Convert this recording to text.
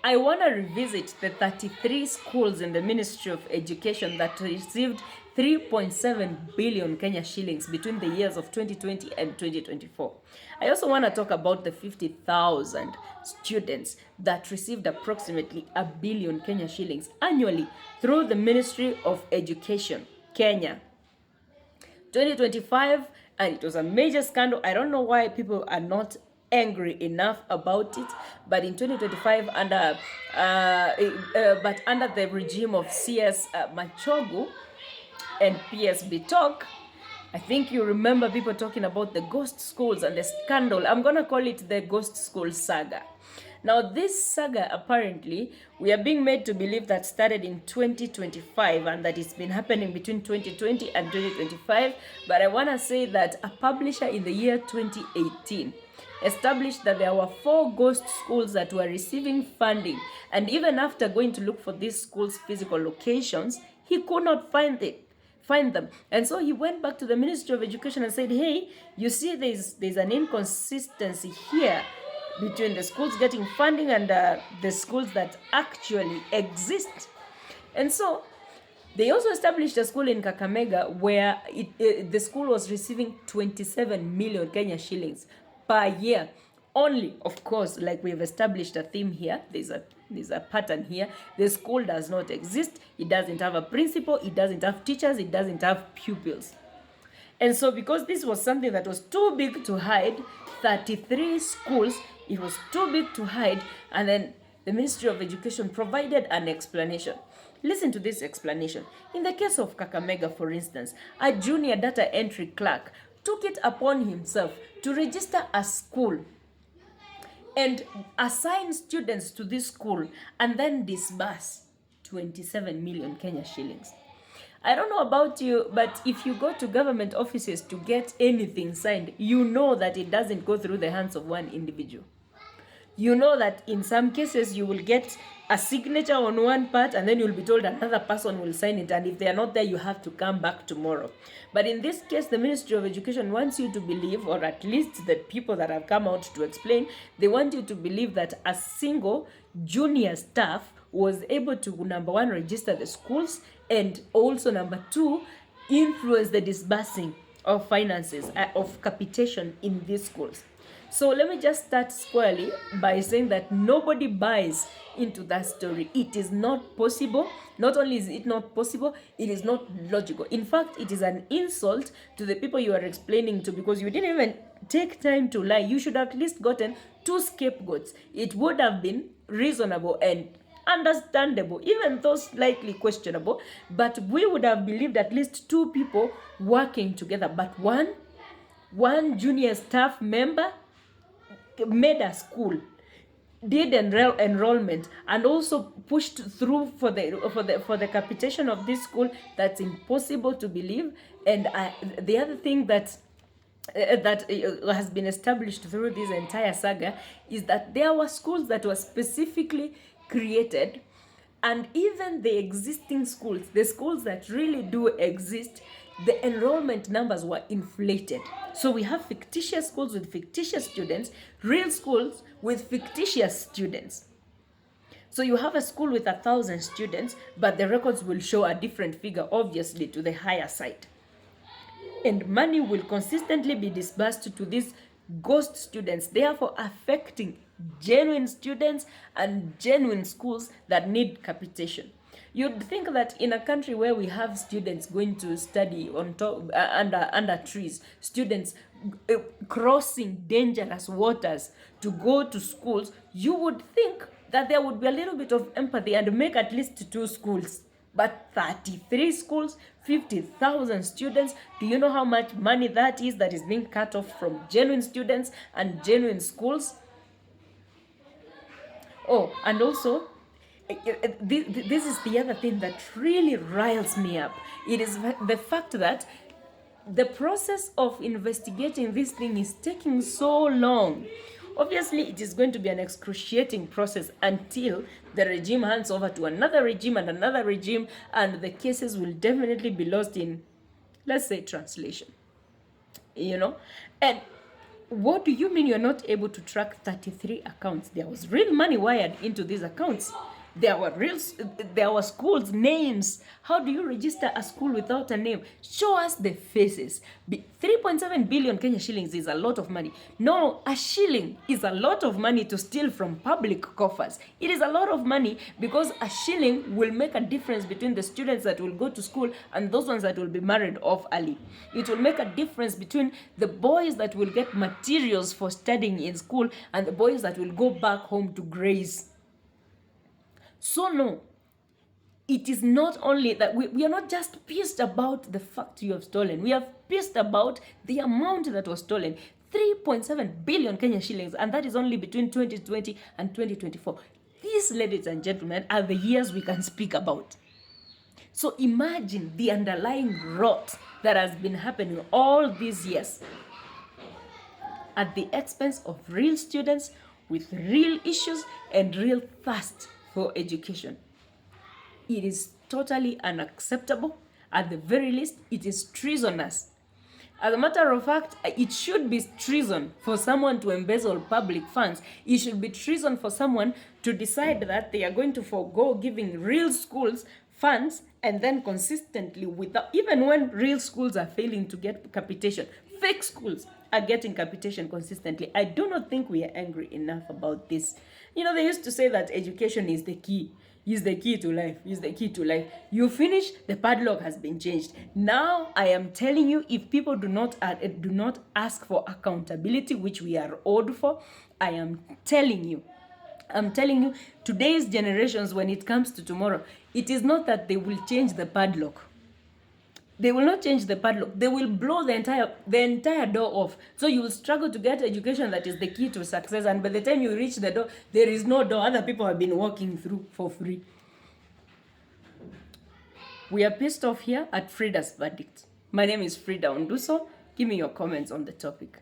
I want to revisit the 33 schools in the Ministry of Education that received 3.7 billion Kenya shillings between the years of 2020 and 2024. I also want to talk about the 50,000 students that received approximately a billion Kenya shillings annually through the Ministry of Education, Kenya. 2025, and it was a major scandal. I don't know why people are not angry enough about it, but in 2025, under the regime of CS Machogu and PSB Talk, I think you remember people talking about the ghost schools and the scandal. I'm gonna call it the ghost school saga. Now, this saga, apparently, we are being made to believe that started in 2025 and that it's been happening between 2020 and 2025. But I want to say that a publisher in the year 2018 established that there were 4 ghost schools that were receiving funding. And even after going to look for these schools' physical locations, he could not find them. And so he went back to the Ministry of Education and said, hey, you see there's an inconsistency here between the schools getting funding and the schools that actually exist. And so they also established a school in Kakamega where the school was receiving 27 million Kenya shillings per year. Only, of course, like we've established a theme here, there's a pattern here. The school does not exist. It doesn't have a principal. It doesn't have teachers. It doesn't have pupils. And so because this was something that was too big to hide, 33 schools, it was too big to hide, and then the Ministry of Education provided an explanation. Listen to this explanation. In the case of Kakamega, for instance, a junior data entry clerk took it upon himself to register a school and assign students to this school and then disburse 27 million Kenya shillings. I don't know about you, but if you go to government offices to get anything signed, you know that it doesn't go through the hands of one individual. You know that in some cases you will get a signature on one part and then you'll be told another person will sign it, and if they are not there, you have to come back tomorrow. But in this case, the Ministry of Education wants you to believe, or at least the people that have come out to explain, they want you to believe that a single junior staff was able to, number one, register the schools, and also number two, influence the disbursing of finances, of capitation in these schools. So let me just start squarely by saying that nobody buys into that story. It is not possible. Not only is it not possible, it is not logical. In fact, it is an insult to the people you are explaining to, because you didn't even take time to lie. You should have at least gotten 2 scapegoats. It would have been reasonable and understandable, even though slightly questionable, but we would have believed at least 2 people working together. But one junior staff member made a school, did enrollment, and also pushed through for the capitation of this school. That's impossible to believe. And the other thing that has been established through this entire saga is that there were schools that were specifically created, and even the existing schools, the schools that really do exist, the enrollment numbers were inflated. So we have fictitious schools with fictitious students, real schools with fictitious students. So you have a school with 1,000 students, but the records will show a different figure, obviously to the higher side. And money will consistently be disbursed to these ghost students, therefore affecting genuine students and genuine schools that need capitation. You'd think that in a country where we have students going to study on top, under trees, students crossing dangerous waters to go to schools, you would think that there would be a little bit of empathy and make at least 2 schools. But 33 schools, 50,000 students, do you know how much money that is being cut off from genuine students and genuine schools? Oh, and also, this is the other thing that really riles me up. It is the fact that the process of investigating this thing is taking so long. Obviously, it is going to be an excruciating process until the regime hands over to another regime and another regime, and the cases will definitely be lost in, let's say, translation. And What do you mean you're not able to track 33 accounts? There was real money wired into these accounts. There were schools' names. How do you register a school without a name? Show us the faces. 3.7 billion Kenya shillings is a lot of money. No, a shilling is a lot of money to steal from public coffers. It is a lot of money because a shilling will make a difference between the students that will go to school and those ones that will be married off early. It will make a difference between the boys that will get materials for studying in school and the boys that will go back home to graze. So no, it is not only that we are not just pissed about the fact you have stolen. We are pissed about the amount that was stolen. 3.7 billion Kenya shillings, and that is only between 2020 and 2024. These, ladies and gentlemen, are the years we can speak about. So imagine the underlying rot that has been happening all these years at the expense of real students with real issues and real thirst for education. It is totally unacceptable. At the very least, it is treasonous. As a matter of fact, it should be treason for someone to embezzle public funds. It should be treason for someone to decide that they are going to forego giving real schools funds and then consistently, without, even when real schools are failing to get capitation, fake schools are getting capitation consistently. I do not think we are angry enough about this. You know, they used to say that education is the key. Is the key to life. Is the key to life. You finish, the padlock has been changed. Now I am telling you, if people do not ask for accountability, which we are owed for, I'm telling you, today's generations, when it comes to tomorrow, it is not that they will change the padlock. They will not change the padlock. They will blow the entire door off. So you will struggle to get education that is the key to success. And by the time you reach the door, there is no door. Other people have been walking through for free. We are pissed off here at Frida's verdict. My name is Frida Onduso. Give me your comments on the topic.